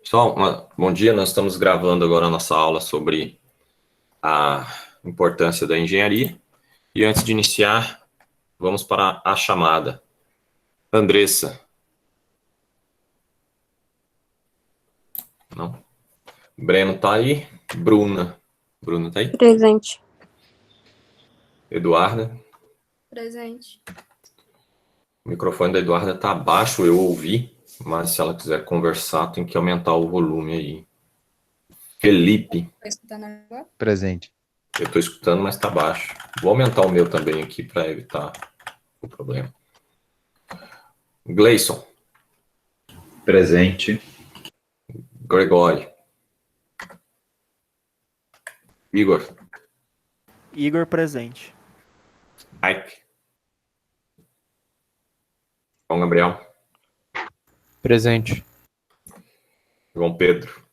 Pessoal, bom dia. Nós estamos gravando agora a nossa aula sobre a importância da engenharia. E antes de iniciar, vamos para a chamada. Andressa. Não? Breno está aí. Bruna. Bruna está aí? Presente. Eduarda. Presente. O microfone da Eduarda está abaixo, eu ouvi, mas se ela quiser conversar, tem que aumentar o volume aí. Felipe. Está escutando agora? Presente. Eu estou escutando, mas está baixo. Vou aumentar o meu também aqui para evitar o problema. Gleison. Presente. Gregório. Igor. Igor presente. Ike. João Gabriel. Presente. João Pedro.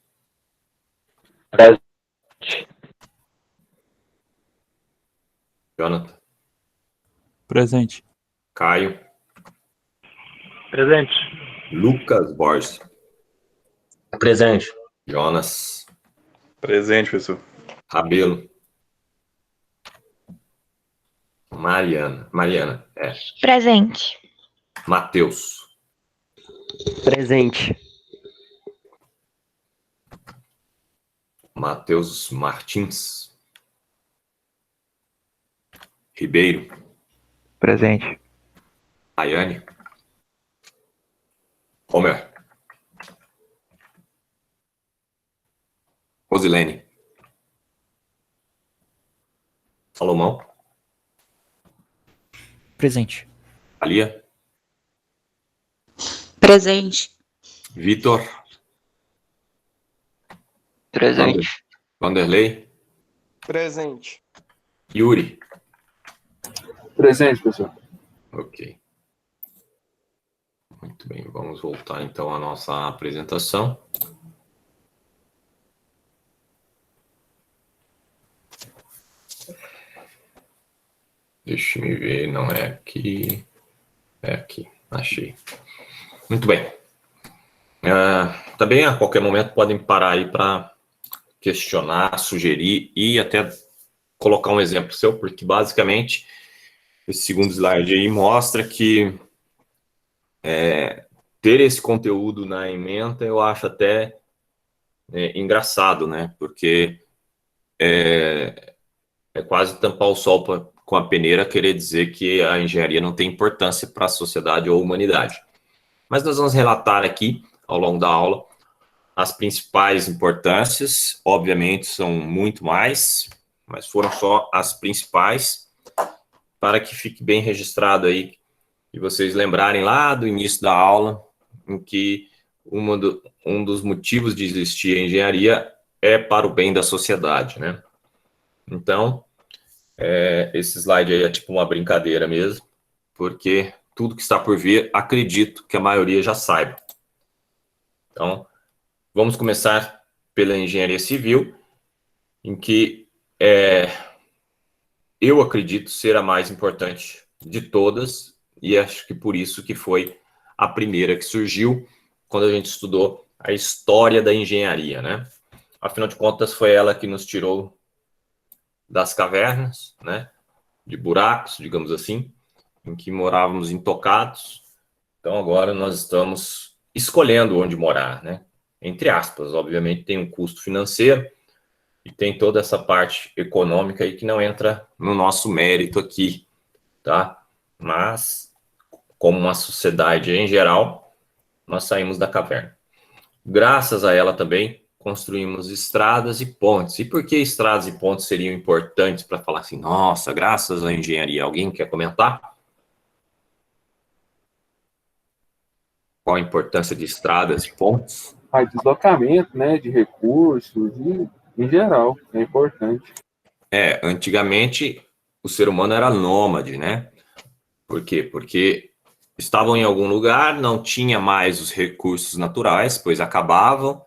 Presente. Jonathan. Presente. Caio. Presente. Lucas Borges. Presente. Jonas. Presente, professor. Rabelo. Mariana. Presente. Matheus. Presente. Matheus Martins. Ribeiro. Presente. Ayane. Homer. Rosilene. Salomão. Presente. Alia. Presente. Vitor. Presente. Vanderlei. Presente. Yuri. Presente, professor. Ok. Muito bem, vamos voltar então à nossa apresentação. Deixa eu ver, não é aqui. É aqui, achei. Muito bem. Também a qualquer momento podem parar aí para questionar, sugerir e até colocar um exemplo seu, porque basicamente esse segundo slide aí mostra que ter esse conteúdo na ementa eu acho até engraçado, né? Porque é quase tampar o sol com a peneira querer dizer que a engenharia não tem importância para a sociedade ou humanidade. Mas nós vamos relatar aqui, ao longo da aula, as principais importâncias. Obviamente são muito mais, mas foram só as principais, para que fique bem registrado aí, e vocês lembrarem lá do início da aula, em que um dos motivos de existir a engenharia é para o bem da sociedade, né? Então, esse slide aí é tipo uma brincadeira mesmo, porque tudo que está por vir, acredito que a maioria já saiba. Então, vamos começar pela engenharia civil, em que eu acredito ser a mais importante de todas, e acho que por isso que foi a primeira que surgiu quando a gente estudou a história da engenharia, né? Afinal de contas, foi ela que nos tirou das cavernas, né? De buracos, digamos assim, em que morávamos intocados. Então, agora nós estamos escolhendo onde morar, né? Entre aspas, obviamente tem um custo financeiro e tem toda essa parte econômica aí que não entra no nosso mérito aqui, tá? Mas, como uma sociedade em geral, nós saímos da caverna. Graças a ela também, construímos estradas e pontes. E por que estradas e pontes seriam importantes para falar assim, nossa, graças à engenharia? Alguém quer comentar? Qual a importância de estradas e pontes? Deslocamento, né, de recursos e, em geral, é importante. Antigamente o ser humano era nômade, né? Por quê? Porque estavam em algum lugar, não tinha mais os recursos naturais, pois acabavam,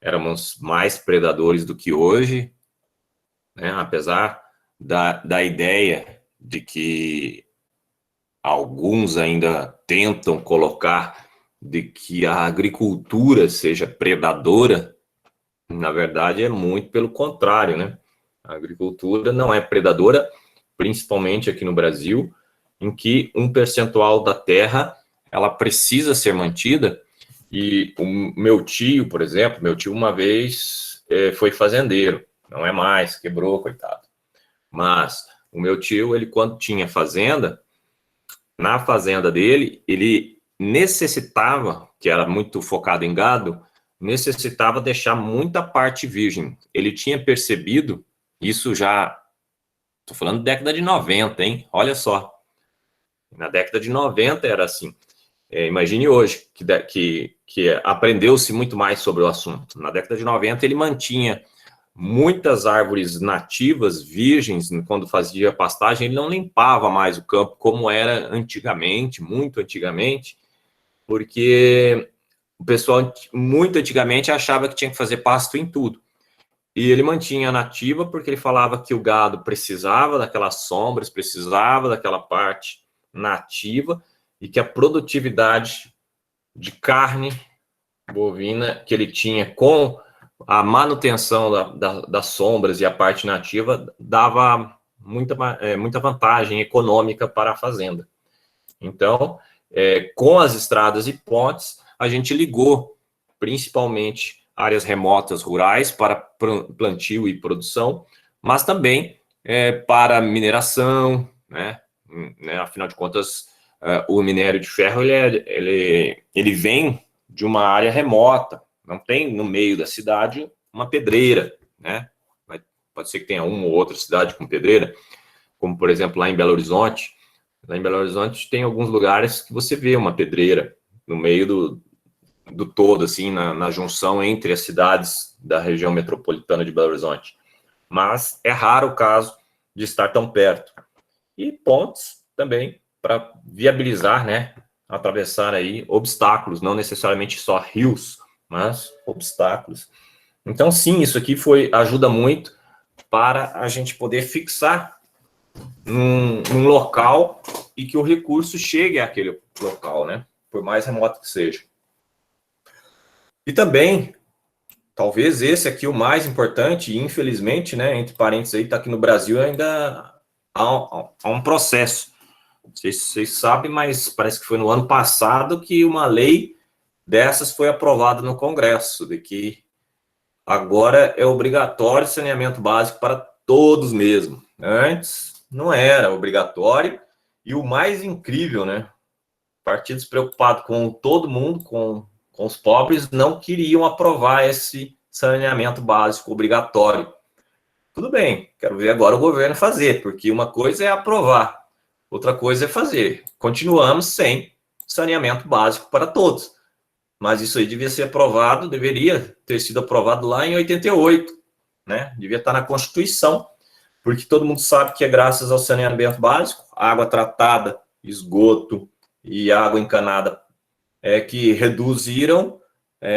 éramos mais predadores do que hoje, né? Apesar da ideia de que alguns ainda tentam colocar de que a agricultura seja predadora, na verdade é muito pelo contrário, né? A agricultura não é predadora, principalmente aqui no Brasil, em que um percentual da terra ela precisa ser mantida. E o meu tio, por exemplo, meu tio uma vez foi fazendeiro, não é mais, quebrou, coitado. Mas o meu tio, ele quando tinha fazenda, na fazenda dele, ele necessitava, que era muito focado em gado, necessitava deixar muita parte virgem. Ele tinha percebido, isso já, estou falando década de 90, hein? Olha só. Na década de 90 era assim. Imagine hoje, que aprendeu-se muito mais sobre o assunto. Na década de 90 ele mantinha muitas árvores nativas, virgens, quando fazia pastagem, ele não limpava mais o campo como era antigamente, muito antigamente, porque o pessoal, muito antigamente, achava que tinha que fazer pasto em tudo. E ele mantinha a nativa porque ele falava que o gado precisava daquelas sombras, precisava daquela parte nativa, e que a produtividade de carne bovina que ele tinha com a manutenção das sombras e a parte nativa dava muita vantagem econômica para a fazenda. Então, com as estradas e pontes, a gente ligou principalmente áreas remotas rurais para plantio e produção, mas também para mineração, né? Afinal de contas, o minério de ferro ele vem de uma área remota, não tem no meio da cidade uma pedreira, né? Pode ser que tenha uma ou outra cidade com pedreira, como por exemplo lá em Belo Horizonte. Lá em Belo Horizonte tem alguns lugares que você vê uma pedreira no meio do todo, assim, na junção entre as cidades da região metropolitana de Belo Horizonte. Mas é raro o caso de estar tão perto. E pontes também para viabilizar, né, atravessar aí obstáculos, não necessariamente só rios, mas obstáculos. Então, sim, isso aqui ajuda muito para a gente poder fixar num local e que o recurso chegue àquele local, né, por mais remoto que seja. E também, talvez esse aqui o mais importante, e infelizmente, né, entre parênteses aí, está aqui no Brasil ainda há um processo. Não sei se vocês sabem, mas parece que foi no ano passado que uma lei dessas foi aprovada no Congresso, de que agora é obrigatório saneamento básico para todos mesmo. Antes não era obrigatório, e o mais incrível, né? Partidos preocupados com todo mundo, com os pobres, não queriam aprovar esse saneamento básico obrigatório. Tudo bem, quero ver agora o governo fazer, porque uma coisa é aprovar, outra coisa é fazer. Continuamos sem saneamento básico para todos. Mas isso aí deveria ter sido aprovado lá em 88, né? Devia estar na Constituição, porque todo mundo sabe que é graças ao saneamento básico, água tratada, esgoto e água encanada que reduziram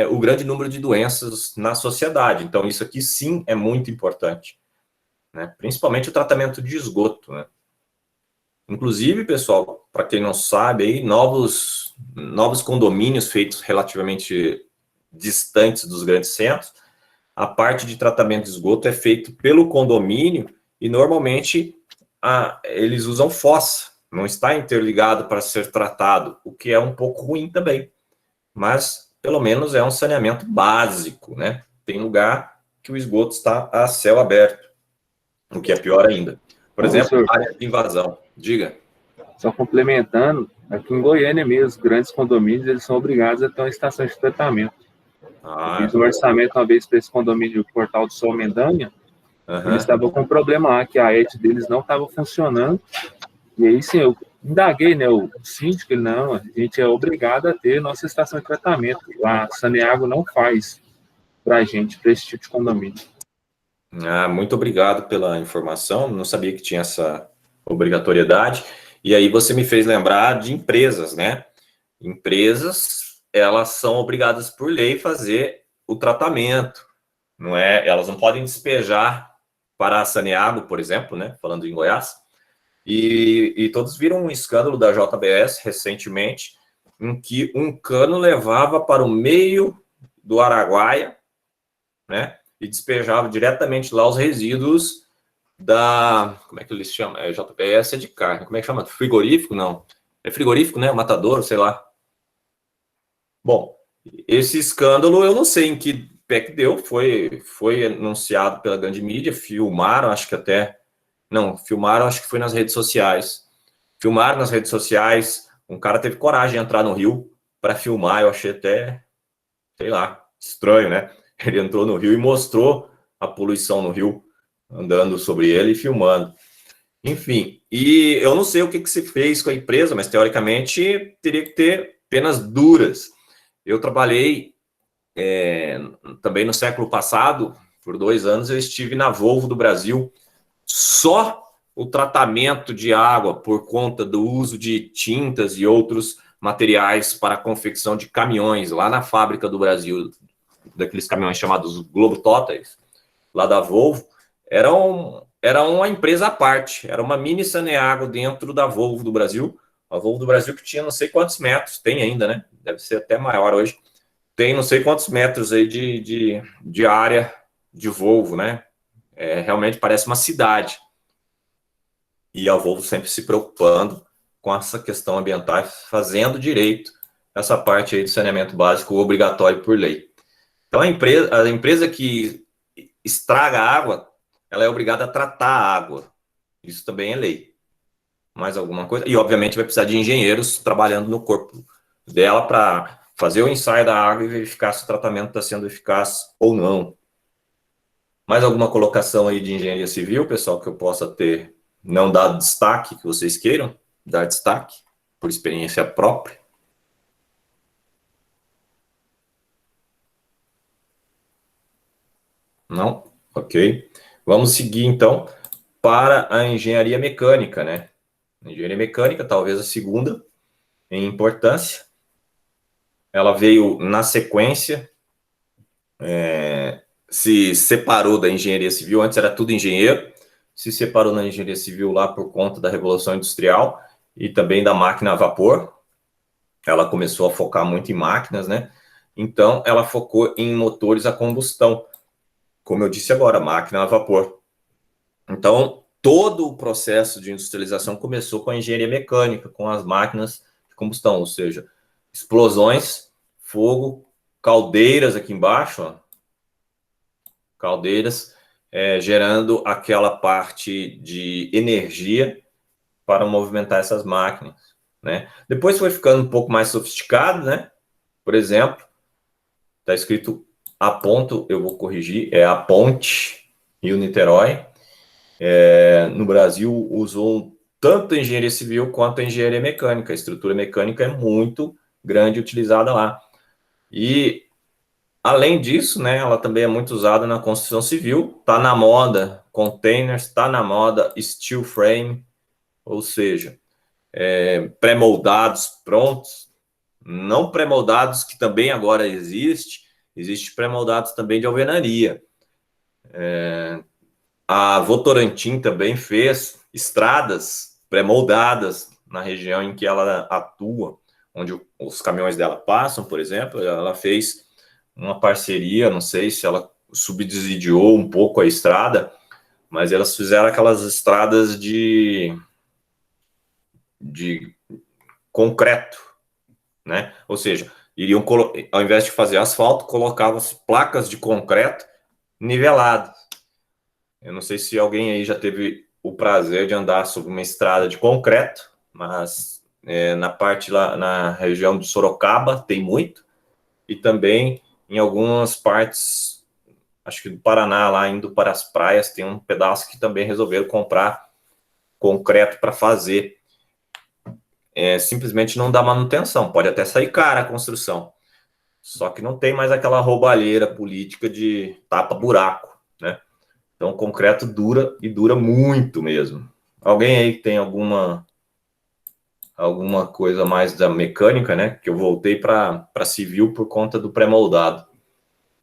o grande número de doenças na sociedade. Então, isso aqui sim é muito importante, né? Principalmente o tratamento de esgoto, né? Inclusive, pessoal, para quem não sabe, aí, novos condomínios feitos relativamente distantes dos grandes centros, a parte de tratamento de esgoto é feito pelo condomínio e, normalmente, eles usam fossa, não está interligado para ser tratado, o que é um pouco ruim também. Mas, pelo menos, é um saneamento básico, né? Tem lugar que o esgoto está a céu aberto, o que é pior ainda. Por exemplo, área de invasão. Diga. Só complementando, aqui em Goiânia mesmo, grandes condomínios, eles são obrigados a ter uma estação de tratamento. Eu fiz um orçamento uma vez para esse condomínio do Portal do Sol Mendanha, eles estavam com um problema lá, que a ET deles não estava funcionando, e aí sim, eu indaguei, né, o síndico, não, a gente é obrigado a ter nossa estação de tratamento, a Saneago não faz para a gente, para esse tipo de condomínio. Muito obrigado pela informação, não sabia que tinha essa obrigatoriedade, e aí você me fez lembrar de empresas, né? Empresas, elas são obrigadas por lei fazer o tratamento, não é? Elas não podem despejar para a Saneago, por exemplo, né? Falando em Goiás, e todos viram um escândalo da JBS recentemente, em que um cano levava para o meio do Araguaia, né, e despejava diretamente lá os resíduos como é que eles chamam? JBS é de carne, como é que chama? Frigorífico? Não. É frigorífico, né? Matadouro, sei lá. Bom, esse escândalo, eu não sei em que pé que deu, foi anunciado pela grande mídia, filmaram, acho que foi nas redes sociais. Filmaram nas redes sociais, um cara teve coragem de entrar no rio para filmar, eu achei até, sei lá, estranho, né? Ele entrou no rio e mostrou a poluição no rio, andando sobre ele e filmando. Enfim, e eu não sei o que se fez com a empresa, mas teoricamente teria que ter penas duras. Eu trabalhei também no século passado, por 2 anos, eu estive na Volvo do Brasil. Só o tratamento de água por conta do uso de tintas e outros materiais para a confecção de caminhões lá na fábrica do Brasil, daqueles caminhões chamados Globetrotters, lá da Volvo, era uma empresa à parte, era uma mini Saneago dentro da Volvo do Brasil, a Volvo do Brasil que tinha não sei quantos metros, tem ainda, né? Deve ser até maior hoje, tem não sei quantos metros aí de área de Volvo, né? Realmente parece uma cidade. E a Volvo sempre se preocupando com essa questão ambiental, fazendo direito essa parte aí do saneamento básico obrigatório por lei. Então, a empresa que estraga a água, ela é obrigada a tratar a água. Isso também é lei. Mais alguma coisa? E, obviamente, vai precisar de engenheiros trabalhando no corpo dela para fazer o ensaio da água e verificar se o tratamento está sendo eficaz ou não. Mais alguma colocação aí de engenharia civil, pessoal, que eu possa ter não dado destaque, que vocês queiram dar destaque, por experiência própria? Não? Ok. Vamos seguir, então, para a engenharia mecânica, né? Engenharia mecânica, talvez a segunda em importância. Ela veio na sequência, se separou da engenharia civil, antes era tudo engenheiro, se separou na engenharia civil lá por conta da Revolução Industrial e também da máquina a vapor. Ela começou a focar muito em máquinas, né? Então, ela focou em motores a combustão, como eu disse agora, máquina a vapor. Então, todo o processo de industrialização começou com a engenharia mecânica, com as máquinas de combustão, ou seja, explosões, fogo, caldeiras aqui embaixo, ó, caldeiras, gerando aquela parte de energia para movimentar essas máquinas, né? Depois foi ficando um pouco mais sofisticado, né? Por exemplo, está escrito a ponto, eu vou corrigir, é a ponte Rio-Niterói. No Brasil, usou tanto a engenharia civil quanto a engenharia mecânica. A estrutura mecânica é muito grande utilizada lá. E, além disso, né, ela também é muito usada na construção civil. Está na moda containers, está na moda steel frame, ou seja, pré-moldados prontos. Não pré-moldados, que também agora existe pré-moldados também de alvenaria. A Votorantim também fez estradas pré-moldadas na região em que ela atua, onde os caminhões dela passam, por exemplo. Ela fez uma parceria, não sei se ela subsidiou um pouco a estrada, mas elas fizeram aquelas estradas de concreto, né? Ou seja, iriam, ao invés de fazer asfalto, colocavam-se placas de concreto niveladas. Eu não sei se alguém aí já teve o prazer de andar sobre uma estrada de concreto, mas na parte lá, na região de Sorocaba, tem muito, e também em algumas partes, acho que do Paraná, lá indo para as praias, tem um pedaço que também resolveram comprar concreto para fazer. Simplesmente não dá manutenção, pode até sair cara a construção, só que não tem mais aquela roubalheira política de tapa-buraco, né? Então, o concreto dura, e dura muito mesmo. Alguém aí tem alguma coisa mais da mecânica, né? Que eu voltei para civil por conta do pré-moldado.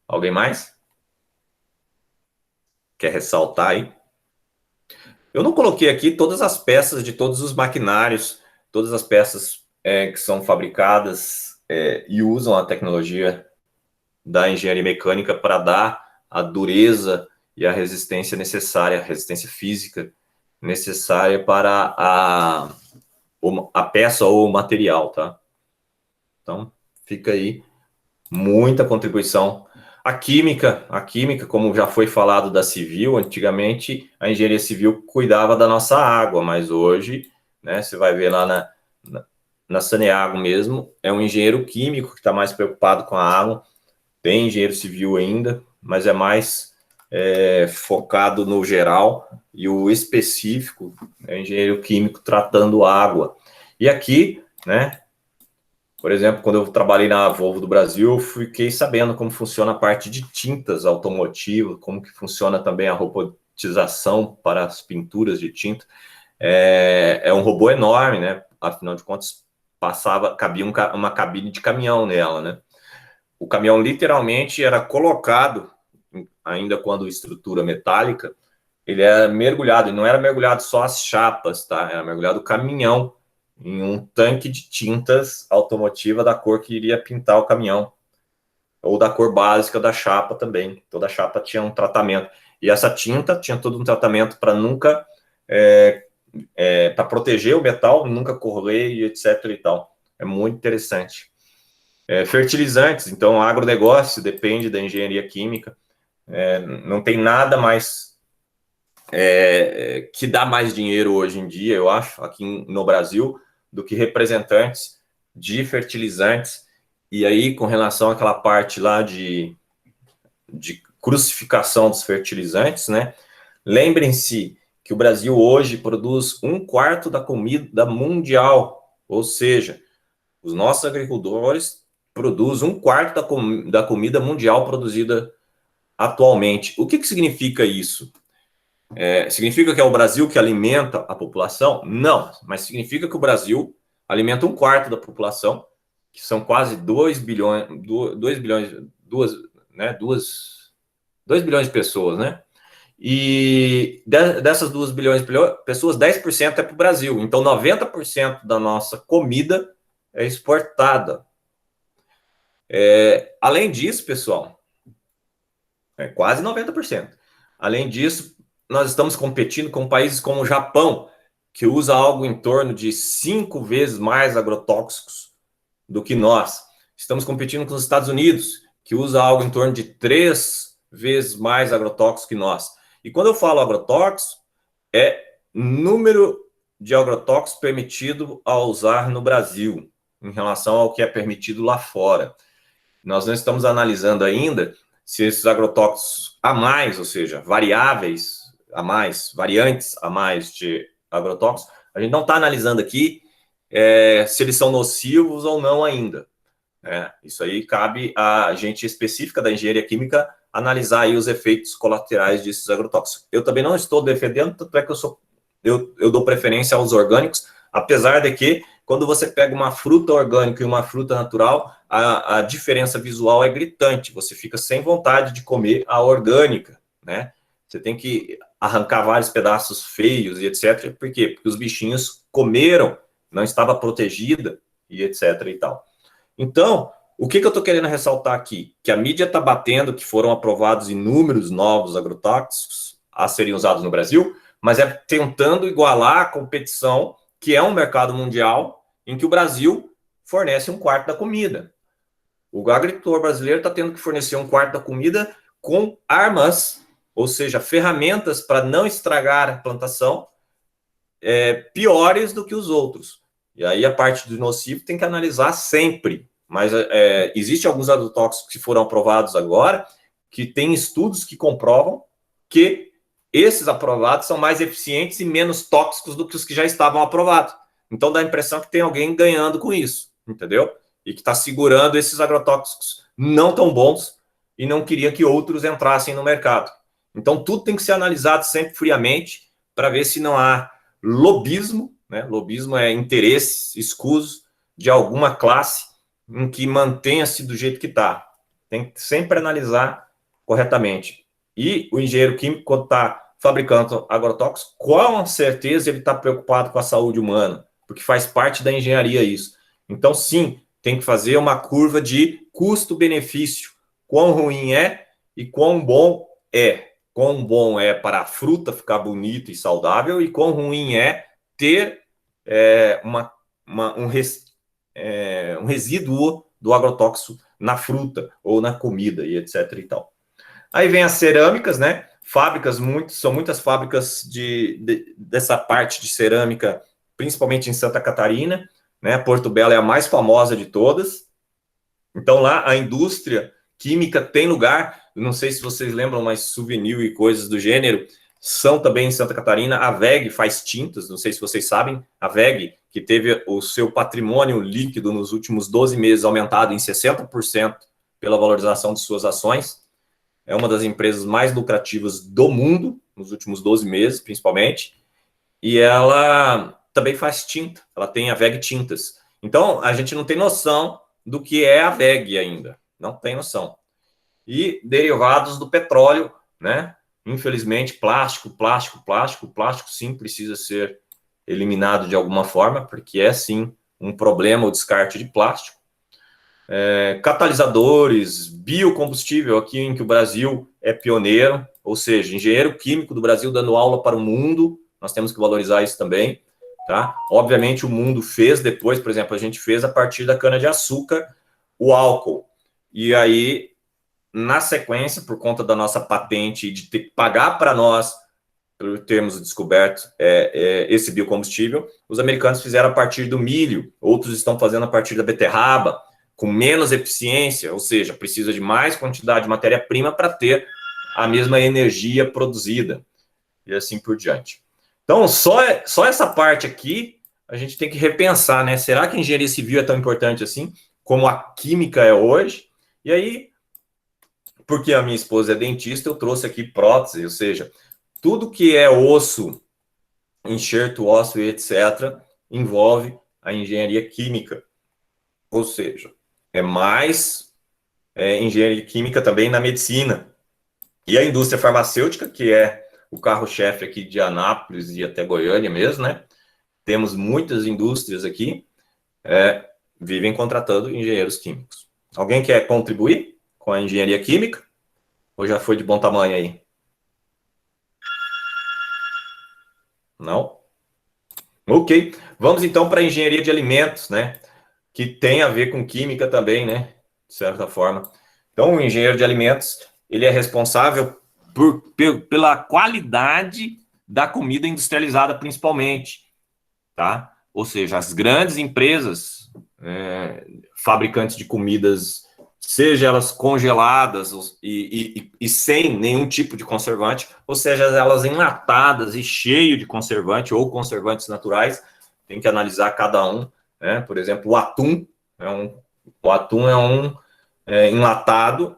Alguém mais? Quer ressaltar aí? Eu não coloquei aqui todas as peças de todos os maquinários, todas as peças que são fabricadas e usam a tecnologia da engenharia mecânica para dar a dureza e a resistência necessária, a resistência física necessária para a peça ou o material, tá? Então, fica aí muita contribuição. A química, como já foi falado da civil, antigamente a engenharia civil cuidava da nossa água, mas hoje, né, você vai ver lá na Saneago mesmo, é um engenheiro químico que está mais preocupado com a água, tem engenheiro civil ainda, mas é mais focado no geral, e o específico é engenheiro químico tratando água. E aqui, né, por exemplo, quando eu trabalhei na Volvo do Brasil, eu fiquei sabendo como funciona a parte de tintas automotivas, como que funciona também a robotização para as pinturas de tinta. É um robô enorme, né? Afinal de contas, cabia uma cabine de caminhão nela, né? O caminhão literalmente era colocado, ainda quando estrutura metálica, ele era mergulhado, e não era mergulhado só as chapas, tá? Era mergulhado o caminhão em um tanque de tintas automotiva da cor que iria pintar o caminhão, ou da cor básica da chapa também. Toda chapa tinha um tratamento. E essa tinta tinha todo um tratamento para nunca, para proteger o metal, nunca corroer e etc e tal. É muito interessante. Fertilizantes, então, agronegócio depende da engenharia química. Não tem nada mais que dá mais dinheiro hoje em dia, eu acho, aqui no Brasil, do que representantes de fertilizantes. E aí, com relação àquela parte lá de crucificação dos fertilizantes, né? Lembrem-se que o Brasil hoje produz 1/4 da comida mundial, ou seja, os nossos agricultores produzem 1/4 da comida mundial produzida atualmente. O que significa isso? Significa que é o Brasil que alimenta a população? Não, mas significa que o Brasil alimenta 1/4 da população, que são quase 2 bilhões de pessoas, né? E dessas 2 bilhões de pessoas, 10% é para o Brasil. Então, 90% da nossa comida é exportada. Além disso, pessoal, quase 90%. Além disso, nós estamos competindo com países como o Japão, que usa algo em torno de 5 vezes mais agrotóxicos do que nós. Estamos competindo com os Estados Unidos, que usa algo em torno de 3 vezes mais agrotóxicos que nós. E quando eu falo agrotóxico, é número de agrotóxicos permitido a usar no Brasil, em relação ao que é permitido lá fora. Nós não estamos analisando ainda se esses agrotóxicos a mais, ou seja, variáveis a mais, variantes a mais de agrotóxicos, a gente não está analisando aqui se eles são nocivos ou não ainda. Isso aí cabe a gente específica da engenharia química analisar aí os efeitos colaterais desses agrotóxicos. Eu também não estou defendendo, tanto é que eu dou preferência aos orgânicos, apesar de que quando você pega uma fruta orgânica e uma fruta natural, a diferença visual é gritante, você fica sem vontade de comer a orgânica, né? Você tem que arrancar vários pedaços feios e etc. Por quê? Porque os bichinhos comeram, não estava protegida e etc. e tal. Então, o que eu estou querendo ressaltar aqui? Que a mídia está batendo que foram aprovados inúmeros novos agrotóxicos a serem usados no Brasil, mas tentando igualar a competição, que é um mercado mundial, em que o Brasil fornece 1/4 da comida. O agricultor brasileiro está tendo que fornecer 1/4 da comida com armas, ou seja, ferramentas para não estragar a plantação, piores do que os outros. E aí a parte do nocivo tem que analisar sempre. Mas existem alguns agrotóxicos que foram aprovados agora, que tem estudos que comprovam que esses aprovados são mais eficientes e menos tóxicos do que os que já estavam aprovados. Então dá a impressão que tem alguém ganhando com isso, entendeu? E que está segurando esses agrotóxicos não tão bons e não queria que outros entrassem no mercado. Então tudo tem que ser analisado sempre friamente para ver se não há lobismo, né? Lobismo é interesse escuso de alguma classe em que mantenha-se do jeito que está. Tem que sempre analisar corretamente. E o engenheiro químico, quando está fabricando agrotóxicos, com certeza ele está preocupado com a saúde humana, porque faz parte da engenharia isso. Então, sim, tem que fazer uma curva de custo-benefício. Quão ruim é e quão bom é. Quão bom é para a fruta ficar bonita e saudável e quão ruim é ter um resíduo do agrotóxico na fruta ou na comida e etc. e tal. Aí vem as cerâmicas, né? São muitas fábricas dessa parte de cerâmica, principalmente em Santa Catarina, né? Porto Belo é a mais famosa de todas. Então lá a indústria química tem lugar. Não sei se vocês lembram, mas Souvenir e coisas do gênero são também em Santa Catarina. A WEG faz tintas, não sei se vocês sabem. A WEG, que teve o seu patrimônio líquido nos últimos 12 meses aumentado em 60% pela valorização de suas ações. É uma das empresas mais lucrativas do mundo, nos últimos 12 meses, principalmente. E ela também faz tinta. Ela tem a WEG Tintas. Então, a gente não tem noção do que é a WEG ainda. Não tem noção. E derivados do petróleo, né? Infelizmente, plástico, sim, precisa ser eliminado de alguma forma, porque é, sim, um problema o descarte de plástico. Catalisadores, biocombustível, aqui em que o Brasil é pioneiro, ou seja, engenheiro químico do Brasil dando aula para o mundo, nós temos que valorizar isso também, tá? Obviamente o mundo fez depois, por exemplo, a gente fez a partir da cana-de-açúcar o álcool, e aí, na sequência, por conta da nossa patente de ter que pagar para nós, por termos descoberto esse biocombustível, os americanos fizeram a partir do milho, outros estão fazendo a partir da beterraba, com menos eficiência, ou seja, precisa de mais quantidade de matéria-prima para ter a mesma energia produzida, e assim por diante. Então, só essa parte aqui, a gente tem que repensar, né? Será que a engenharia civil é tão importante assim, como a química é hoje? E aí, porque a minha esposa é dentista, eu trouxe aqui prótese, ou seja, tudo que é osso, enxerto ósseo e etc., envolve a engenharia química, ou seja, é mais engenharia química também na medicina. E a indústria farmacêutica, que é o carro-chefe aqui de Anápolis e até Goiânia mesmo, né? Temos muitas indústrias aqui, vivem contratando engenheiros químicos. Alguém quer contribuir com a engenharia química? Ou já foi de bom tamanho aí? Não? Ok. Vamos então para a engenharia de alimentos, né? Que tem a ver com química também, né? De certa forma. Então, o engenheiro de alimentos, ele é responsável pela qualidade da comida industrializada, principalmente, tá? Ou seja, as grandes empresas fabricantes de comidas, seja elas congeladas e sem nenhum tipo de conservante, ou seja, elas enlatadas e cheio de conservante ou conservantes naturais, tem que analisar cada um. Por exemplo, o atum é um enlatado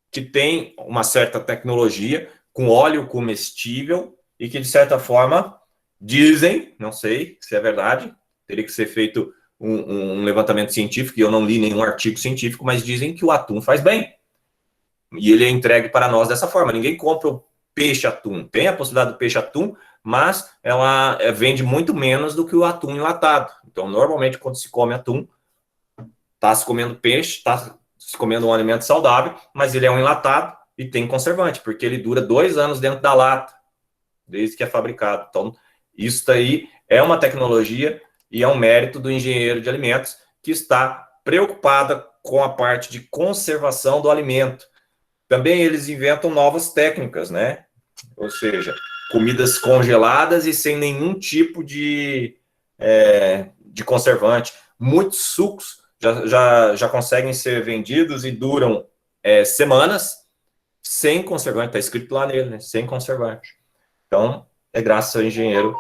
que tem uma certa tecnologia com óleo comestível e que, de certa forma, dizem, não sei se é verdade, teria que ser feito um levantamento científico, e eu não li nenhum artigo científico, mas dizem que o atum faz bem. E ele é entregue para nós dessa forma. Ninguém compra o peixe-atum. Tem a possibilidade do peixe-atum, mas ela vende muito menos do que o atum enlatado. Então, normalmente, quando se come atum, está se comendo peixe, está se comendo um alimento saudável, mas ele é um enlatado e tem conservante, porque ele dura 2 anos dentro da lata, desde que é fabricado. Então, isso daí é uma tecnologia e é um mérito do engenheiro de alimentos que está preocupada com a parte de conservação do alimento. Também eles inventam novas técnicas, né? Ou seja, comidas congeladas e sem nenhum tipo de conservante. Muitos sucos já conseguem ser vendidos e duram semanas sem conservante. Está escrito lá nele, né? Sem conservante. Então, é graças ao engenheiro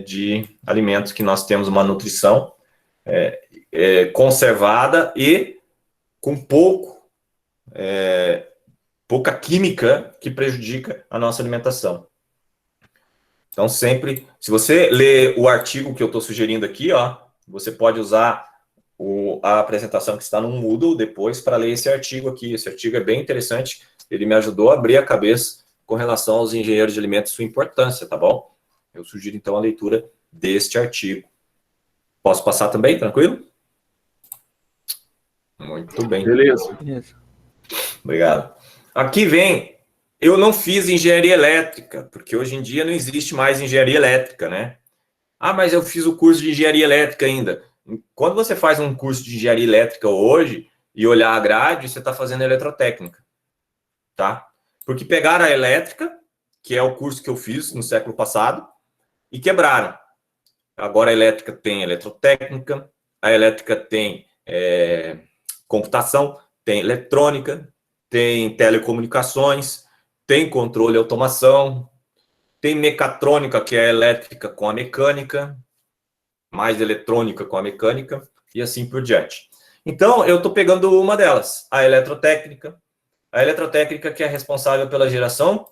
de alimentos que nós temos uma nutrição conservada e com pouca química que prejudica a nossa alimentação. Então, sempre, se você ler o artigo que eu estou sugerindo aqui, você pode usar a apresentação que está no Moodle depois para ler esse artigo aqui. Esse artigo é bem interessante, ele me ajudou a abrir a cabeça com relação aos engenheiros de alimentos e sua importância, tá bom? Eu sugiro, então, a leitura deste artigo. Posso passar também, tranquilo? Muito bem. Beleza. Obrigado. Aqui vem, eu não fiz engenharia elétrica, porque hoje em dia não existe mais engenharia elétrica, né? Ah, mas eu fiz o curso de engenharia elétrica ainda. Quando você faz um curso de engenharia elétrica hoje e olhar a grade, você está fazendo eletrotécnica, tá? Porque pegaram a elétrica, que é o curso que eu fiz no século passado, e quebraram. Agora a elétrica tem eletrotécnica, a elétrica tem computação, tem eletrônica, tem telecomunicações, tem controle e automação, tem mecatrônica, que é elétrica com a mecânica, mais eletrônica com a mecânica, e assim por diante. Então, eu estou pegando uma delas, a eletrotécnica que é responsável pela geração,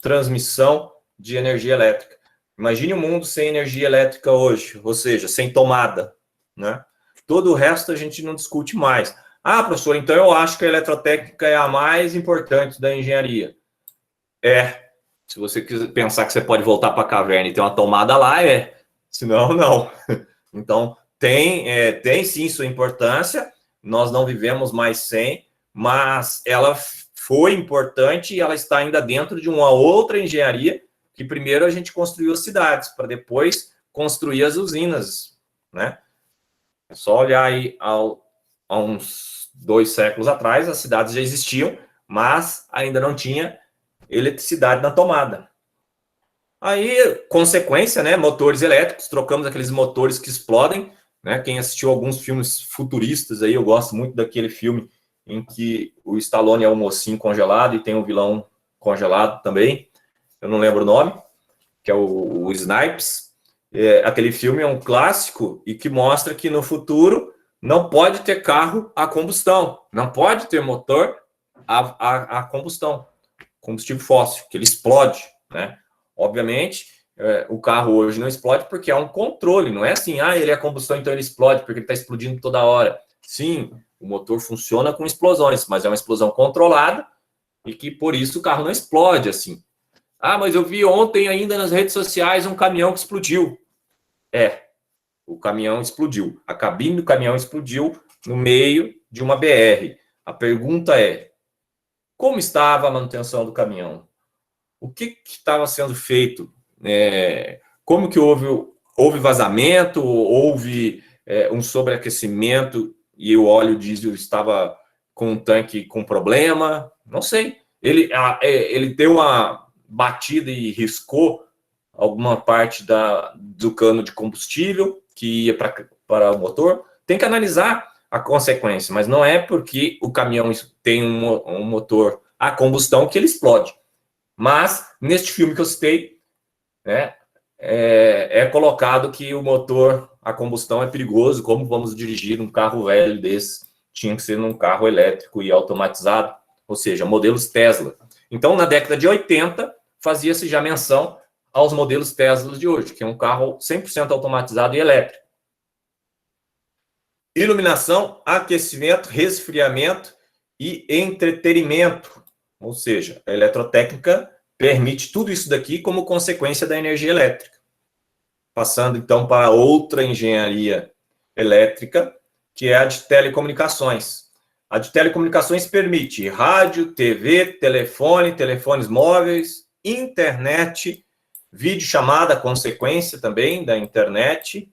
transmissão de energia elétrica. Imagine um mundo sem energia elétrica hoje, ou seja, sem tomada, né? Todo o resto a gente não discute mais. Ah, professor, então eu acho que a eletrotécnica é a mais importante da engenharia. Se você quiser pensar que você pode voltar para a caverna e ter uma tomada lá, senão, não. Então, tem sim sua importância, nós não vivemos mais sem, mas ela foi importante e ela está ainda dentro de uma outra engenharia, que primeiro a gente construiu as cidades, para depois construir as usinas, né? É só olhar aí há uns 2 séculos atrás, as cidades já existiam, mas ainda não tinha eletricidade na tomada. Aí, consequência, né, motores elétricos, trocamos aqueles motores que explodem, né? Quem assistiu alguns filmes futuristas aí, eu gosto muito daquele filme em que o Stallone é um mocinho congelado e tem um vilão congelado também, eu não lembro o nome, que é o Snipes. Aquele filme é um clássico e que mostra que no futuro não pode ter carro a combustão, não pode ter motor a combustão, combustível fóssil, que ele explode, né? Obviamente, o carro hoje não explode porque há um controle, não é assim, ele é combustão, então ele explode porque ele está explodindo toda hora. Sim, o motor funciona com explosões, mas é uma explosão controlada e que por isso o carro não explode assim. Mas eu vi ontem ainda nas redes sociais um caminhão que explodiu. O caminhão explodiu. A cabine do caminhão explodiu no meio de uma BR. A pergunta é, como estava a manutenção do caminhão? O que estava sendo feito? Como que houve vazamento? Houve um sobreaquecimento e o óleo diesel estava com um tanque com problema? Não sei. Ele deu uma batida e riscou alguma parte do cano de combustível que ia para o motor. Tem que analisar a consequência, mas não é porque o caminhão tem um motor a combustão que ele explode. Mas, neste filme que eu citei, né, é colocado que o motor a combustão é perigoso, como vamos dirigir um carro velho desse? Tinha que ser num carro elétrico e automatizado, ou seja, modelos Tesla. Então, na década de 80, fazia-se já menção aos modelos Tesla de hoje, que é um carro 100% automatizado e elétrico. Iluminação, aquecimento, resfriamento e entretenimento. Ou seja, a eletrotécnica permite tudo isso daqui como consequência da energia elétrica. Passando, então, para outra engenharia elétrica, que é a de telecomunicações. A de telecomunicações permite rádio, TV, telefone, telefones móveis, internet, videochamada, consequência também da internet.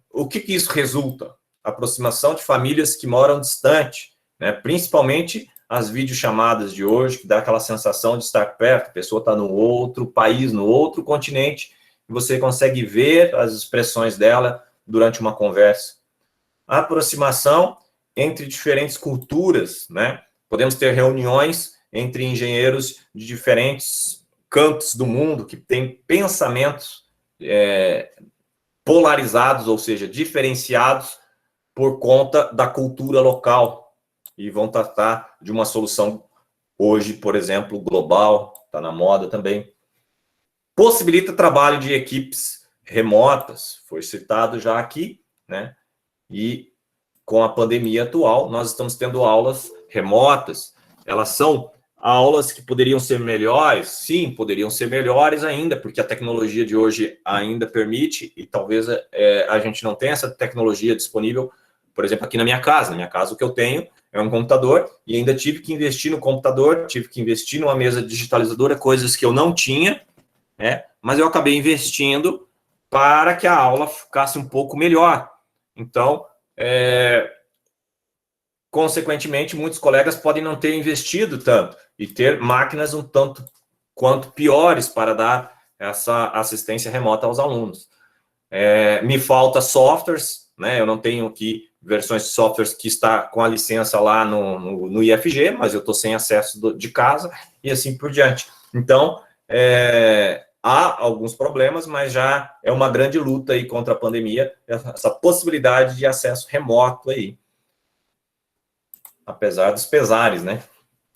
O que isso resulta? Aproximação de famílias que moram distante, né? Principalmente as videochamadas de hoje, que dá aquela sensação de estar perto, a pessoa está no outro país, no outro continente, e você consegue ver as expressões dela durante uma conversa. A aproximação entre diferentes culturas, né? Podemos ter reuniões entre engenheiros de diferentes cantos do mundo que têm pensamentos polarizados, ou seja, diferenciados por conta da cultura local e vão tratar de uma solução hoje, por exemplo, global, está na moda também. Possibilita trabalho de equipes remotas, foi citado já aqui, né? E com a pandemia atual, nós estamos tendo aulas remotas. Elas são aulas que poderiam ser melhores? Sim, poderiam ser melhores ainda, porque a tecnologia de hoje ainda permite, e talvez a gente não tenha essa tecnologia disponível por exemplo, aqui na minha casa. Na minha casa, o que eu tenho é um computador e ainda tive que investir no computador, tive que investir numa mesa digitalizadora, coisas que eu não tinha, né? Mas eu acabei investindo para que a aula ficasse um pouco melhor. Então, consequentemente, muitos colegas podem não ter investido tanto e ter máquinas um tanto quanto piores para dar essa assistência remota aos alunos. Me falta softwares, né? Eu não tenho aqui versões de softwares que está com a licença lá no IFG, mas eu estou sem acesso de casa e assim por diante. Então, há alguns problemas, mas já é uma grande luta aí contra a pandemia, essa possibilidade de acesso remoto aí. Apesar dos pesares, né?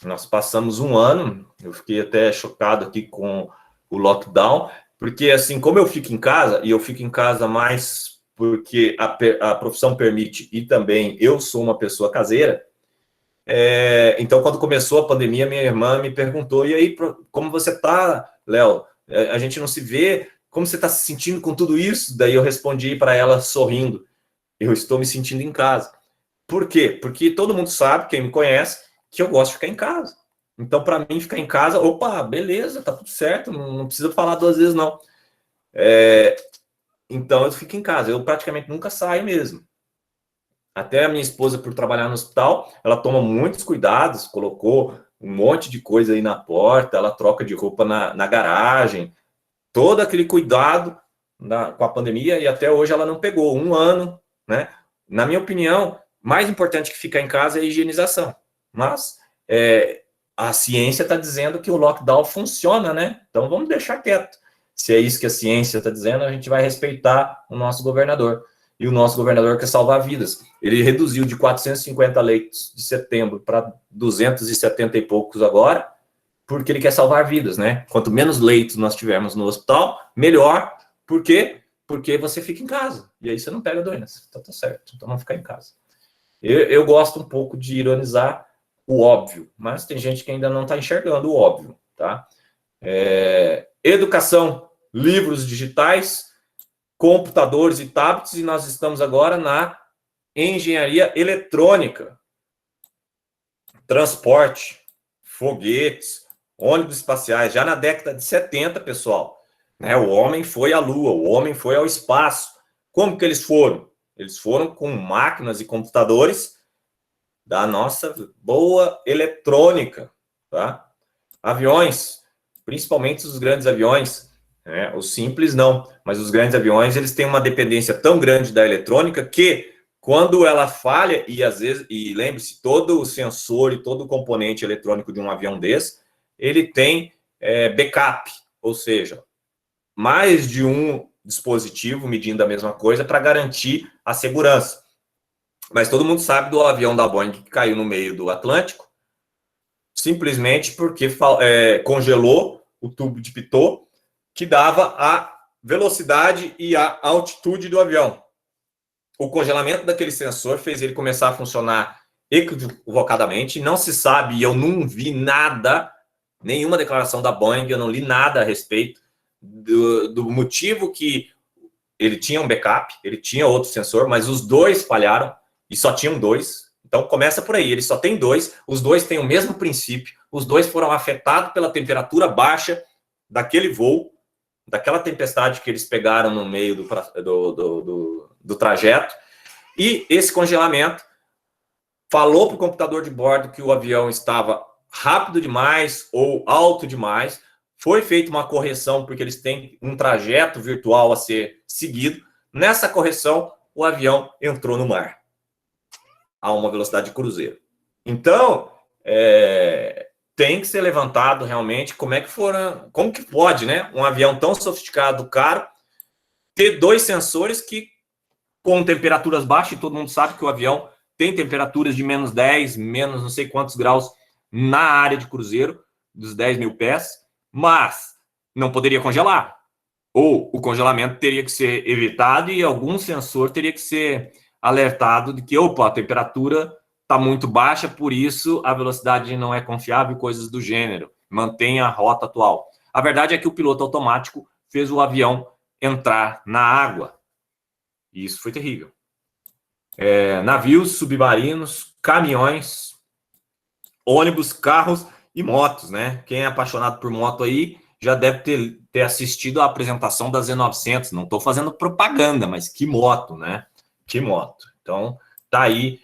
Nós passamos um ano, eu fiquei até chocado aqui com o lockdown, porque assim, como eu fico em casa, e eu fico em casa mais porque a profissão permite, e também eu sou uma pessoa caseira, então quando começou a pandemia, minha irmã me perguntou, e aí, como você tá, Léo? A gente não se vê, como você está se sentindo com tudo isso? Daí eu respondi para ela sorrindo, eu estou me sentindo em casa. Por quê? Porque todo mundo sabe, quem me conhece, que eu gosto de ficar em casa. Então, para mim, ficar em casa, opa, beleza, tá tudo certo, não precisa falar duas vezes, não. Então, eu fico em casa, eu praticamente nunca saio mesmo. Até a minha esposa, por trabalhar no hospital, ela toma muitos cuidados, colocou um monte de coisa aí na porta, ela troca de roupa na garagem, todo aquele cuidado com a pandemia, e até hoje ela não pegou, um ano, né? Na minha opinião, mais importante que ficar em casa é a higienização. Mas a ciência está dizendo que o lockdown funciona, né? Então vamos deixar quieto. Se é isso que a ciência está dizendo, a gente vai respeitar o nosso governador. E o nosso governador quer salvar vidas. Ele reduziu de 450 leitos de setembro para 270 e poucos agora, porque ele quer salvar vidas, né? Quanto menos leitos nós tivermos no hospital, melhor. Por quê? Porque você fica em casa. E aí você não pega doença. Então tá certo. Então vamos ficar em casa. Eu gosto um pouco de ironizar o óbvio, mas tem gente que ainda não está enxergando o óbvio, tá? Educação, livros digitais, computadores e tablets, e nós estamos agora na engenharia eletrônica, transporte, foguetes, ônibus espaciais. Já na década de 70, pessoal, né, o homem foi à Lua, o homem foi ao espaço. Como que eles foram? Eles foram com máquinas e computadores da nossa boa eletrônica, tá? Aviões, principalmente os grandes aviões, os simples não, mas os grandes aviões, eles têm uma dependência tão grande da eletrônica que quando ela falha, e às vezes, e lembre-se, todo o sensor e todo o componente eletrônico de um avião desse, ele tem backup, ou seja, mais de um dispositivo medindo a mesma coisa para garantir a segurança. Mas todo mundo sabe do avião da Boeing que caiu no meio do Atlântico, simplesmente porque congelou o tubo de pitot que dava a velocidade e a altitude do avião. O congelamento daquele sensor fez ele começar a funcionar equivocadamente. Não se sabe, e eu não vi nada, nenhuma declaração da Boeing, eu não li nada a respeito do motivo que ele tinha um backup, ele tinha outro sensor, mas os dois falharam e só tinham dois. Então começa por aí, ele só tem dois, os dois têm o mesmo princípio, os dois foram afetados pela temperatura baixa daquele voo, daquela tempestade que eles pegaram no meio do trajeto, e esse congelamento falou para o computador de bordo que o avião estava rápido demais ou alto demais, foi feita uma correção, porque eles têm um trajeto virtual a ser seguido. Nessa correção, o avião entrou no mar, a uma velocidade de cruzeiro. Então, tem que ser levantado realmente como que pode, né, um avião tão sofisticado, caro, ter dois sensores que, com temperaturas baixas, e todo mundo sabe que o avião tem temperaturas de menos 10, menos não sei quantos graus na área de cruzeiro, dos 10 mil pés, mas não poderia congelar. Ou o congelamento teria que ser evitado e algum sensor teria que ser alertado de que, opa, a temperatura está muito baixa, por isso a velocidade não é confiável e coisas do gênero. Mantenha a rota atual. A verdade é que o piloto automático fez o avião entrar na água. E isso foi terrível. navios, submarinos, caminhões, ônibus, carros e motos, né? Quem é apaixonado por moto aí já deve ter assistido a apresentação da Z900. Não estou fazendo propaganda, mas que moto, né? Que moto. Então, tá aí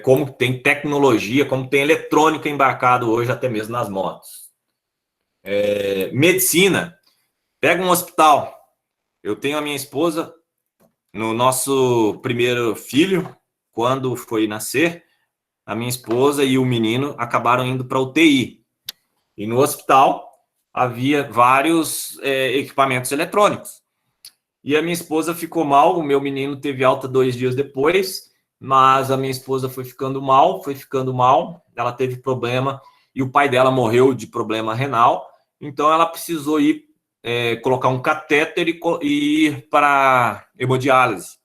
como tem tecnologia, como tem eletrônica embarcado hoje até mesmo nas motos. Medicina. Pega um hospital. Eu tenho a minha esposa, no nosso primeiro filho, quando foi nascer, a minha esposa e o menino acabaram indo para UTI. E no hospital havia vários equipamentos eletrônicos. E a minha esposa ficou mal, o meu menino teve alta 2 dias depois, mas a minha esposa foi ficando mal, ela teve problema, e o pai dela morreu de problema renal, então ela precisou ir colocar um catéter e ir para hemodiálise.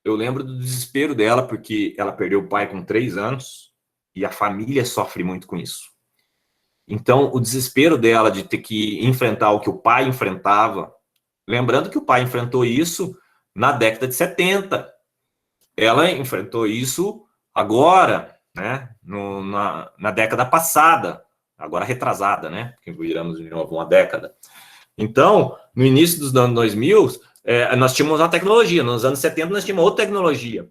Eu lembro do desespero dela, porque ela perdeu o pai com 3 anos, e a família sofre muito com isso. Então, o desespero dela de ter que enfrentar o que o pai enfrentava, lembrando que o pai enfrentou isso na década de 70. Ela enfrentou isso agora, né, na década passada, agora retrasada, né, porque viramos de novo uma década. Então, no início dos anos 2000, nós tínhamos uma tecnologia, nos anos 70 nós tínhamos outra tecnologia,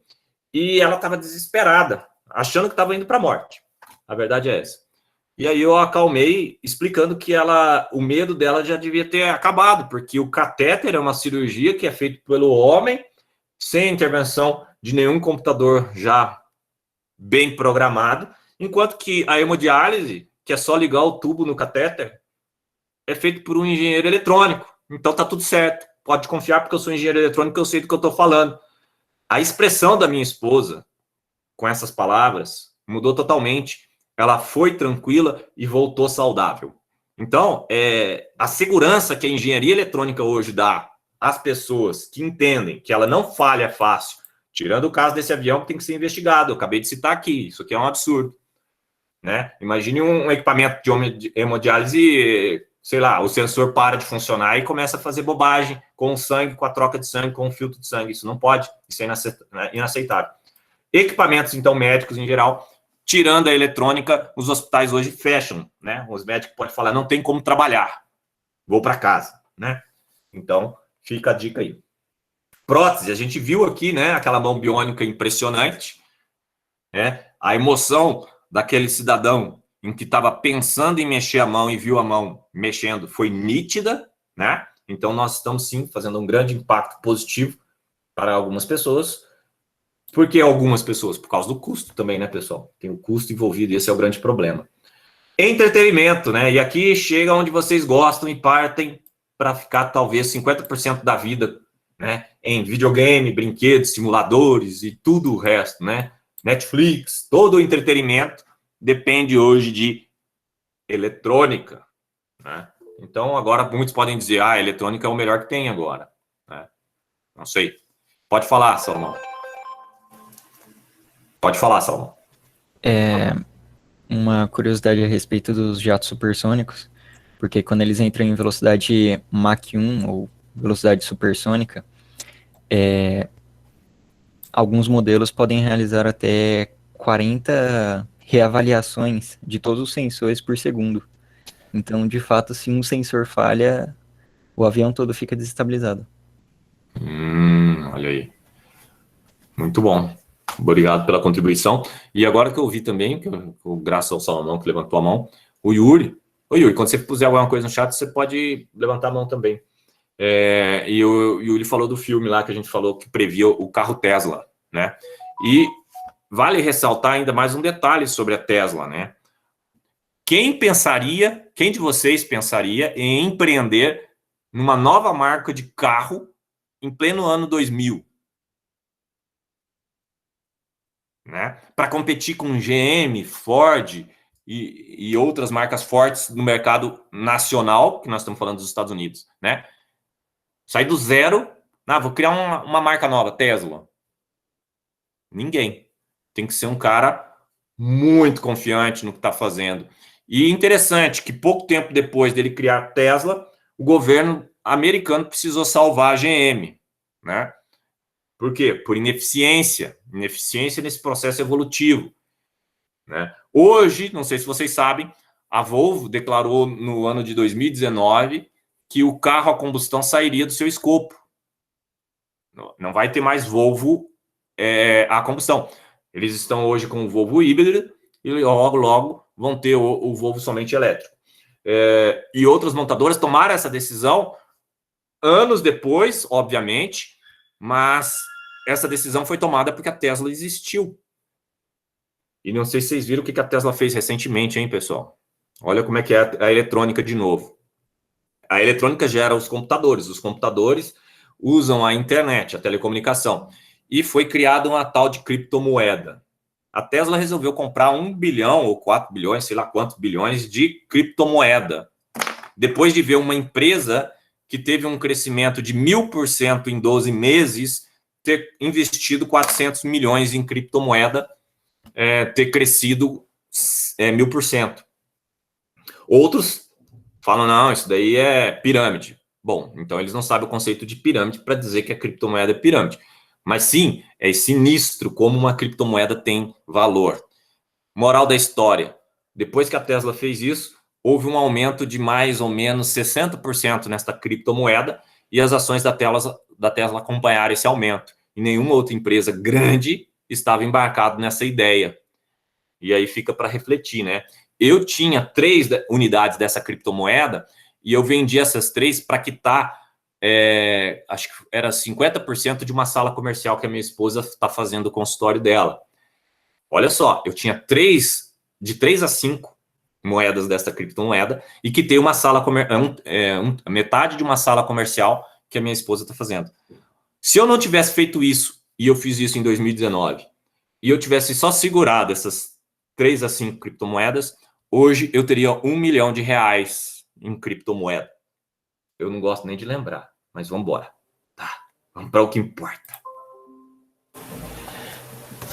e ela estava desesperada, achando que estava indo para a morte. A verdade é essa. E aí eu acalmei, explicando que o medo dela já devia ter acabado, porque o catéter é uma cirurgia que é feita pelo homem, sem intervenção de nenhum computador já bem programado, enquanto que a hemodiálise, que é só ligar o tubo no catéter, é feito por um engenheiro eletrônico. Então tá tudo certo. Pode confiar, porque eu sou engenheiro eletrônico, eu sei do que eu estou falando. A expressão da minha esposa, com essas palavras, mudou totalmente. Ela foi tranquila e voltou saudável. Então, a segurança que a engenharia eletrônica hoje dá às pessoas que entendem que ela não falha fácil, tirando o caso desse avião que tem que ser investigado, eu acabei de citar aqui, isso aqui é um absurdo, né? Imagine um equipamento de hemodiálise, sei lá, o sensor para de funcionar e começa a fazer bobagem com o sangue, com a troca de sangue, com o filtro de sangue. Isso não pode, isso é inaceitável. Equipamentos, então, médicos em geral, tirando a eletrônica, os hospitais hoje fecham, né? Os médicos podem falar, não tem como trabalhar, vou para casa, né? Então, fica a dica aí. Prótese, a gente viu aqui, né? Aquela mão biônica impressionante, né? A emoção daquele cidadão em que estava pensando em mexer a mão e viu a mão mexendo foi nítida, né? Então, nós estamos, sim, fazendo um grande impacto positivo para algumas pessoas. Por que algumas pessoas? Por causa do custo também, né, pessoal? Tem o custo envolvido e esse é o grande problema. Entretenimento, né? E aqui chega onde vocês gostam e partem para ficar, talvez, 50% da vida, né? Em videogame, brinquedos, simuladores e tudo o resto, né? Netflix, todo o entretenimento depende hoje de eletrônica, né? Então, agora muitos podem dizer, a eletrônica é o melhor que tem agora, né? Não sei. Pode falar, Salomão. Pode falar, Salomão. Uma curiosidade a respeito dos jatos supersônicos, porque quando eles entram em velocidade Mach 1 ou velocidade supersônica, alguns modelos podem realizar até 40 reavaliações de todos os sensores por segundo. Então, de fato, se um sensor falha, o avião todo fica desestabilizado. Olha aí. Muito bom. Obrigado pela contribuição. E agora que eu vi também, graças ao Salomão que levantou a mão, o Yuri. Ô Yuri, quando você puser alguma coisa no chat, você pode levantar a mão também. E o Yuri falou do filme lá que a gente falou que previa o carro Tesla, né? E vale ressaltar ainda mais um detalhe sobre a Tesla, né? Quem de vocês pensaria em empreender numa nova marca de carro em pleno ano 2000? Né? Para competir com GM, Ford e outras marcas fortes no mercado nacional, que nós estamos falando dos Estados Unidos, né? Sair do zero, vou criar uma marca nova, Tesla. Ninguém. Tem que ser um cara muito confiante no que está fazendo. E interessante que pouco tempo depois dele criar Tesla, o governo americano precisou salvar a GM, né? Por quê? Por ineficiência. Ineficiência nesse processo evolutivo, né? Hoje, não sei se vocês sabem, a Volvo declarou no ano de 2019 que o carro a combustão sairia do seu escopo. Não vai ter mais Volvo a combustão. Eles estão hoje com o Volvo híbrido e logo vão ter o Volvo somente elétrico. E outras montadoras tomaram essa decisão anos depois, obviamente, mas essa decisão foi tomada porque a Tesla existiu. E não sei se vocês viram o que a Tesla fez recentemente, hein, pessoal? Olha como é que é a eletrônica de novo. A eletrônica gera os computadores usam a internet, a telecomunicação. E foi criada uma tal de criptomoeda. A Tesla resolveu comprar 1 bilhão ou 4 bilhões, sei lá quantos bilhões de criptomoeda. Depois de ver uma empresa que teve um crescimento de 1000% em 12 meses, ter investido 400 milhões em criptomoeda, ter crescido 1000%. Outros falam, não, isso daí é pirâmide. Bom, então eles não sabem o conceito de pirâmide para dizer que a criptomoeda é pirâmide. Mas sim, é sinistro como uma criptomoeda tem valor. Moral da história. Depois que a Tesla fez isso, houve um aumento de mais ou menos 60% nesta criptomoeda e as ações da Tesla acompanharam esse aumento. E nenhuma outra empresa grande estava embarcado nessa ideia. E aí fica para refletir, né? Eu tinha 3 unidades dessa criptomoeda e eu vendi essas 3 para quitar, acho que era 50% de uma sala comercial que a minha esposa está fazendo o consultório dela. Olha só, eu tinha de 3 a 5 moedas dessa criptomoeda e quitei uma sala metade de uma sala comercial que a minha esposa está fazendo. Se eu não tivesse feito isso, e eu fiz isso em 2019, e eu tivesse só segurado essas 3 a 5 criptomoedas, hoje eu teria R$1 milhão em criptomoeda. Eu não gosto nem de lembrar, mas vamos embora. Tá, vamos para o que importa.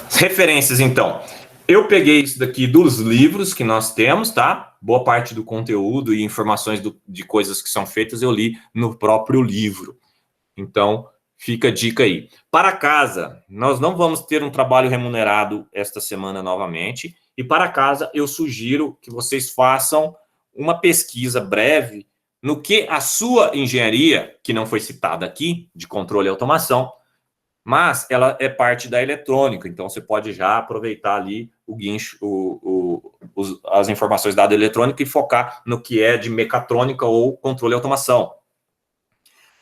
As referências, então. Eu peguei isso daqui dos livros que nós temos, tá? Boa parte do conteúdo e informações de coisas que são feitas eu li no próprio livro. Então, fica a dica aí. Para casa, nós não vamos ter um trabalho remunerado esta semana novamente. E para casa, eu sugiro que vocês façam uma pesquisa breve no que a sua engenharia, que não foi citada aqui, de controle e automação, mas ela é parte da eletrônica, então você pode já aproveitar ali o guincho, as informações da eletrônica e focar no que é de mecatrônica ou controle e automação.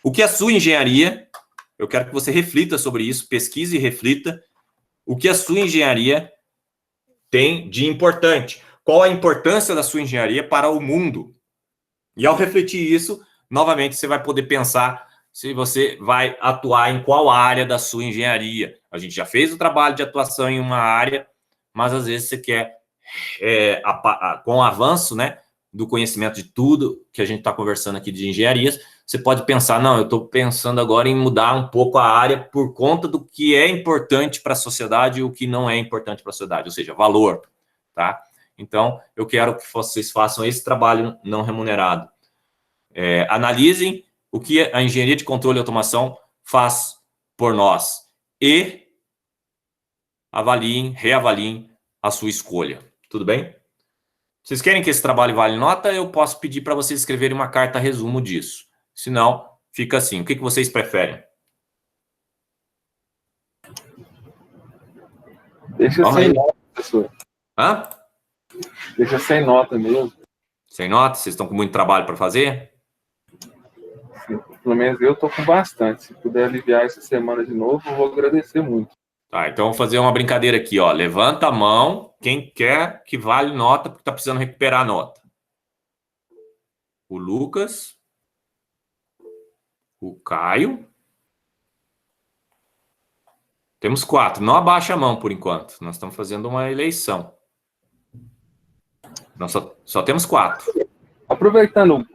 O que a sua engenharia, eu quero que você reflita sobre isso, pesquise e reflita o que a sua engenharia tem de importante. Qual a importância da sua engenharia para o mundo? E ao refletir isso, novamente você vai poder pensar se você vai atuar em qual área da sua engenharia. A gente já fez o trabalho de atuação em uma área, mas às vezes você quer, com o avanço, né, do conhecimento de tudo que a gente está conversando aqui de engenharias, você pode pensar, não, eu estou pensando agora em mudar um pouco a área por conta do que é importante para a sociedade e o que não é importante para a sociedade, ou seja, valor, tá? Então, eu quero que vocês façam esse trabalho não remunerado. Analisem o que a engenharia de controle e automação faz por nós e avaliem, reavaliem a sua escolha. Tudo bem? Vocês querem que esse trabalho vale nota? Eu posso pedir para vocês escreverem uma carta resumo disso. Se não, fica assim. O que vocês preferem? Deixa sem nota, professor. Hã? Deixa sem nota mesmo. Sem nota? Vocês estão com muito trabalho para fazer? Pelo menos eu estou com bastante. Se puder aliviar essa semana de novo, eu vou agradecer muito. Tá, então vou fazer uma brincadeira aqui, ó. Levanta a mão quem quer que vale nota, porque está precisando recuperar a nota. O Lucas. O Caio. Temos 4. Não abaixa a mão por enquanto. Nós estamos fazendo uma eleição. Nós só temos 4. Aproveitando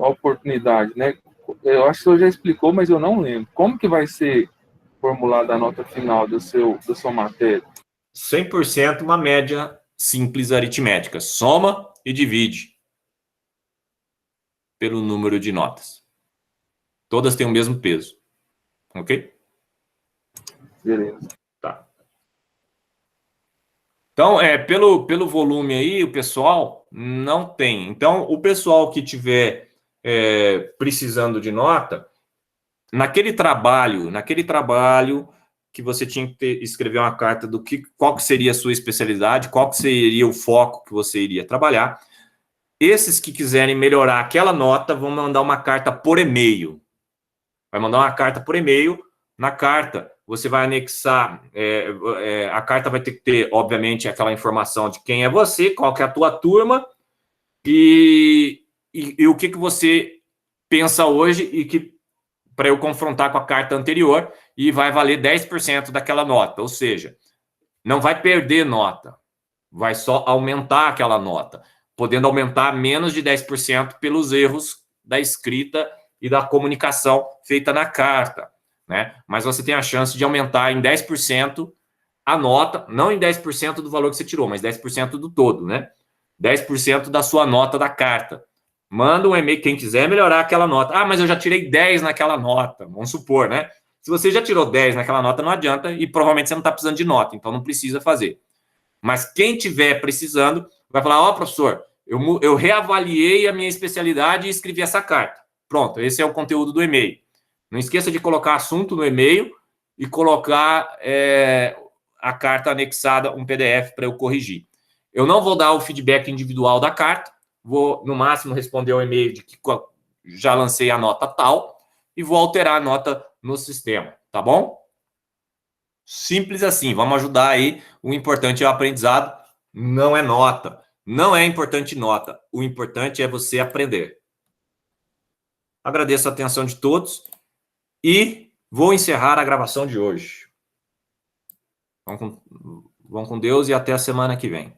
a oportunidade, né? Eu acho que o senhor já explicou, mas eu não lembro. Como que vai ser formulada a nota final da sua matéria? 100% uma média simples aritmética. Soma e divide pelo número de notas. Todas têm o mesmo peso. Ok? Beleza. Tá. Então, pelo volume aí, o pessoal não tem. Então, o pessoal que tiver precisando de nota, naquele trabalho que você tinha que escrever uma carta qual que seria a sua especialidade, qual que seria o foco que você iria trabalhar. Esses que quiserem melhorar aquela nota vão mandar uma carta por e-mail. Vai mandar uma carta por e-mail. Na carta, você vai anexar, a carta vai ter que ter, obviamente, aquela informação de quem é você, qual que é a tua turma e o que você pensa hoje e que para eu confrontar com a carta anterior e vai valer 10% daquela nota. Ou seja, não vai perder nota, vai só aumentar aquela nota, podendo aumentar menos de 10% pelos erros da escrita e da comunicação feita na carta, né? Mas você tem a chance de aumentar em 10% a nota, não em 10% do valor que você tirou, mas 10% do todo, né? 10% da sua nota da carta. Manda um e-mail, quem quiser melhorar aquela nota. Ah, mas eu já tirei 10 naquela nota, vamos supor, né? Se você já tirou 10 naquela nota, não adianta e provavelmente você não está precisando de nota, então não precisa fazer. Mas quem tiver precisando, vai falar, ó, professor, eu reavaliei a minha especialidade e escrevi essa carta. Pronto, esse é o conteúdo do e-mail. Não esqueça de colocar assunto no e-mail e colocar a carta anexada, um PDF para eu corrigir. Eu não vou dar o feedback individual da carta, vou, no máximo, responder ao e-mail de que já lancei a nota tal e vou alterar a nota no sistema, tá bom? Simples assim, vamos ajudar aí. O importante é o aprendizado, não é nota. Não é importante nota, o importante é você aprender. Agradeço a atenção de todos e vou encerrar a gravação de hoje. Vão com Deus e até a semana que vem.